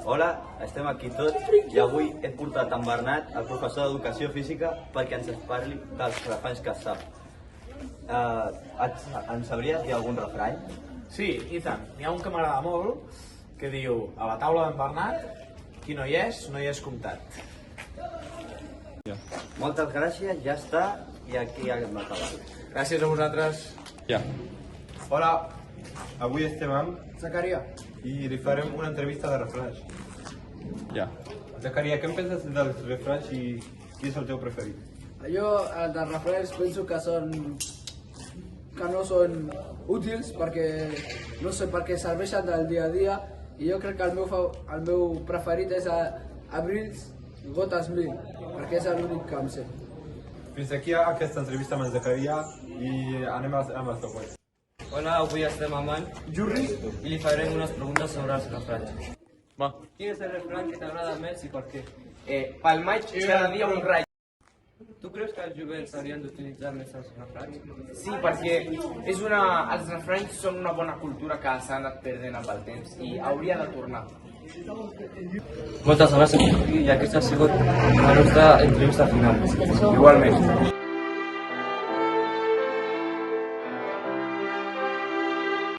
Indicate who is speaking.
Speaker 1: Hola, estem aquí tots i avui he portat en Bernat, el professor d'Educació Física, perquè ens parli dels refranys que sap. Ens sabries dir algun refrany?
Speaker 2: Sí, i tant. N'hi ha un que m'agrada molt, que diu: a la taula d'en Bernat, qui no hi és comptat.
Speaker 1: Moltes gràcies, ja està, i aquí hem acabat.
Speaker 2: Gràcies a vosaltres.
Speaker 3: Ja.
Speaker 4: Hola, avui estem amb
Speaker 2: Zacaria.
Speaker 4: i li farem una entrevista de refranys.
Speaker 3: Ja.
Speaker 4: Zacaria, què en penses dels refranys i quin és el teu preferit?
Speaker 5: Jo dels refranys penso que no són útils perquè no sé perquè serveixen del dia a dia i jo crec que el meu preferit és Abrils Gotes Mil perquè és l'únic que em sé.
Speaker 4: Fins aquí aquesta entrevista amb en Zacaria i anem amb el següent.
Speaker 6: Hola, avui estem amb en Jurri i li farem unes preguntes sobre els refranys.
Speaker 3: Va.
Speaker 6: Quin és el refrany que t'agrada més i per què?
Speaker 7: Pel maig cada dia un raig.
Speaker 6: Tu creus que els jovents haurien d'utilitzar més els refranys?
Speaker 7: Sí, perquè els refranys són una bona cultura que s'ha anat perdent amb el temps i hauria de tornar.
Speaker 6: Moltes gràcies i aquesta ha sigut la nostra entrevista final.
Speaker 7: Igualment.